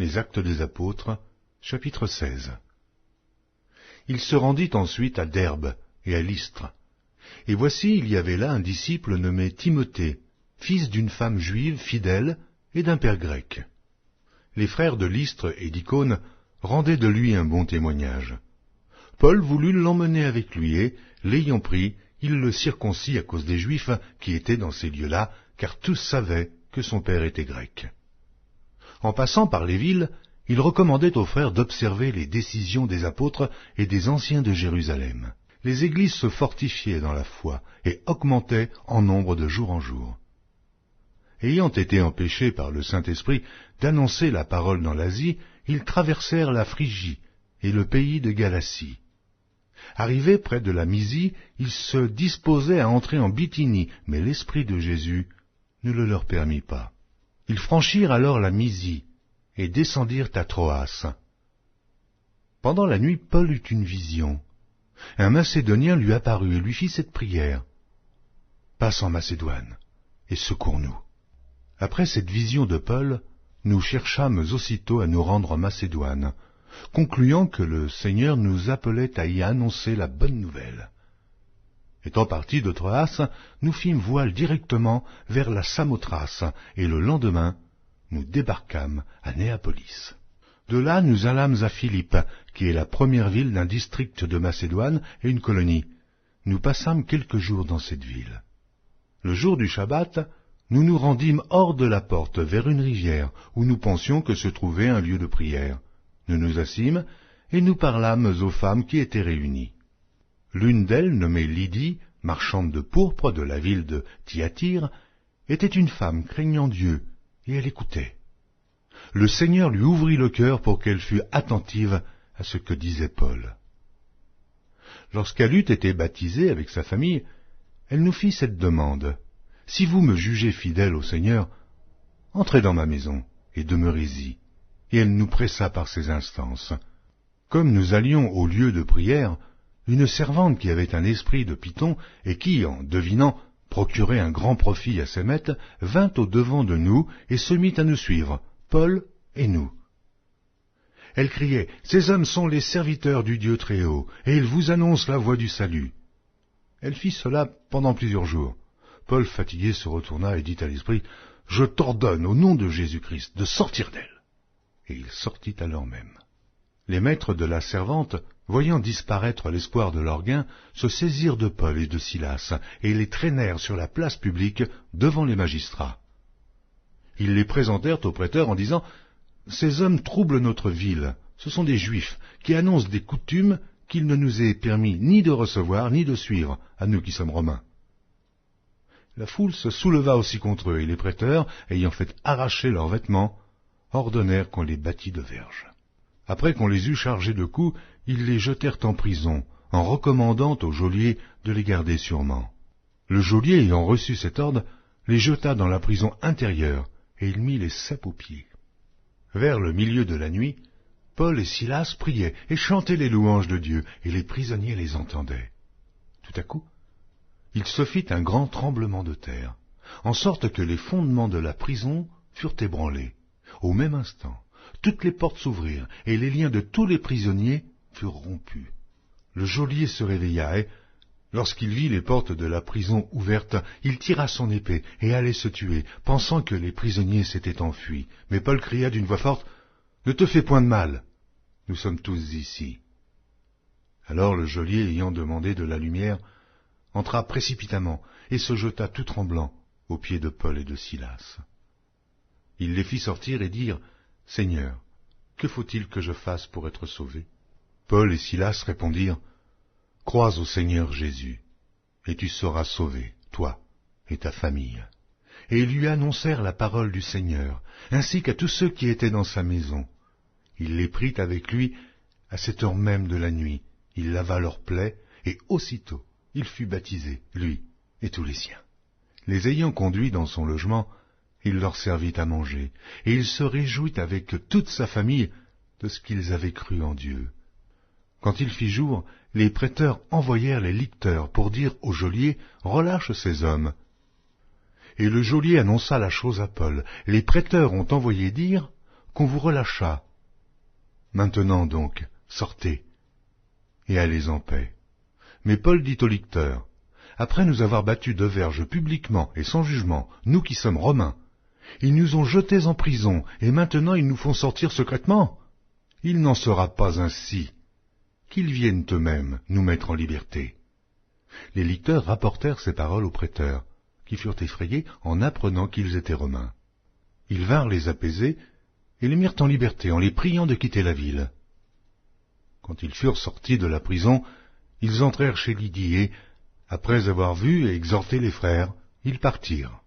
Les Actes des Apôtres, chapitre 16. Il se rendit ensuite à Derbe et à Lystre. Et voici, il y avait là un disciple nommé Timothée, fils d'une femme juive fidèle et d'un père grec. Les frères de Lystre et d'Icône rendaient de lui un bon témoignage. Paul voulut l'emmener avec lui et, l'ayant pris, il le circoncit à cause des Juifs qui étaient dans ces lieux-là, car tous savaient que son père était grec. En passant par les villes, il recommandait aux frères d'observer les décisions des apôtres et des anciens de Jérusalem. Les églises se fortifiaient dans la foi et augmentaient en nombre de jour en jour. Ayant été empêchés par le Saint-Esprit d'annoncer la parole dans l'Asie, ils traversèrent la Phrygie et le pays de Galatie. Arrivés près de la Mysie, ils se disposaient à entrer en Bithynie, mais l'Esprit de Jésus ne le leur permit pas. Ils franchirent alors la Mysie et descendirent à Troas. Pendant la nuit, Paul eut une vision. Un Macédonien lui apparut et lui fit cette prière. « Passe en Macédoine et secours-nous. » Après cette vision de Paul, nous cherchâmes aussitôt à nous rendre en Macédoine, concluant que le Seigneur nous appelait à y annoncer la bonne nouvelle. Étant partis de Troas, nous fîmes voile directement vers la Samothrace, et le lendemain, nous débarquâmes à Néapolis. De là, nous allâmes à Philippe, qui est la première ville d'un district de Macédoine et une colonie. Nous passâmes quelques jours dans cette ville. Le jour du Shabbat, nous nous rendîmes hors de la porte vers une rivière, où nous pensions que se trouvait un lieu de prière. Nous nous assîmes, et nous parlâmes aux femmes qui étaient réunies. L'une d'elles, nommée Lydie, marchande de pourpre de la ville de Thyatire, était une femme craignant Dieu, et elle écoutait. Le Seigneur lui ouvrit le cœur pour qu'elle fût attentive à ce que disait Paul. Lorsqu'elle eut été baptisée avec sa famille, elle nous fit cette demande. « Si vous me jugez fidèle au Seigneur, entrez dans ma maison et demeurez-y. » Et elle nous pressa par ses instances. Comme nous allions au lieu de prière, une servante qui avait un esprit de python et qui, en devinant, procurait un grand profit à ses maîtres, vint au-devant de nous et se mit à nous suivre, Paul et nous. Elle criait, « Ces hommes sont les serviteurs du Dieu Très-Haut, et ils vous annoncent la voie du salut. » Elle fit cela pendant plusieurs jours. Paul, fatigué, se retourna et dit à l'esprit, « Je t'ordonne au nom de Jésus-Christ de sortir d'elle. » Et il sortit alors même. Les maîtres de la servante, voyant disparaître l'espoir de leur gain, se saisirent de Paul et de Silas, et les traînèrent sur la place publique devant les magistrats. Ils les présentèrent au prêteur en disant, « Ces hommes troublent notre ville, ce sont des Juifs, qui annoncent des coutumes qu'il ne nous est permis ni de recevoir ni de suivre, à nous qui sommes Romains. » La foule se souleva aussi contre eux, et les prêteurs, ayant fait arracher leurs vêtements, ordonnèrent qu'on les battît de verges. Après qu'on les eut chargés de coups, ils les jetèrent en prison, en recommandant au geôlier de les garder sûrement. Le geôlier, ayant reçu cet ordre, les jeta dans la prison intérieure, et il mit les ceps aux pieds. Vers le milieu de la nuit, Paul et Silas priaient et chantaient les louanges de Dieu, et les prisonniers les entendaient. Tout à coup, il se fit un grand tremblement de terre, en sorte que les fondements de la prison furent ébranlés. Au même instant, toutes les portes s'ouvrirent, et les liens de tous les prisonniers furent rompus. Le geôlier se réveilla, et, lorsqu'il vit les portes de la prison ouvertes, il tira son épée et allait se tuer, pensant que les prisonniers s'étaient enfuis. Mais Paul cria d'une voix forte, « Ne te fais point de mal, nous sommes tous ici. » Alors le geôlier, ayant demandé de la lumière, entra précipitamment et se jeta tout tremblant aux pieds de Paul et de Silas. Il les fit sortir et dire, « Seigneur, que faut-il que je fasse pour être sauvé ?» Paul et Silas répondirent, « Crois au Seigneur Jésus, et tu seras sauvé, toi et ta famille. » Et ils lui annoncèrent la parole du Seigneur, ainsi qu'à tous ceux qui étaient dans sa maison. Il les prit avec lui à cette heure même de la nuit. Il lava leurs plaies, et aussitôt il fut baptisé, lui et tous les siens. Les ayant conduits dans son logement, il leur servit à manger, et il se réjouit avec toute sa famille de ce qu'ils avaient cru en Dieu. Quand il fit jour, les prêteurs envoyèrent les licteurs pour dire au geôlier, « Relâche ces hommes. » Et le geôlier annonça la chose à Paul. Les prêteurs ont envoyé dire, « qu'on vous relâcha. Maintenant donc, sortez, et allez en paix. Mais Paul dit aux licteurs, après nous avoir battus de verge publiquement et sans jugement, nous qui sommes Romains, ils nous ont jetés en prison, et maintenant ils nous font sortir secrètement. Il n'en sera pas ainsi. Qu'ils viennent eux-mêmes nous mettre en liberté. Les licteurs rapportèrent ces paroles aux prêteurs, qui furent effrayés en apprenant qu'ils étaient Romains. Ils vinrent les apaiser et les mirent en liberté en les priant de quitter la ville. Quand ils furent sortis de la prison, ils entrèrent chez Lydie et, après avoir vu et exhorté les frères, ils partirent.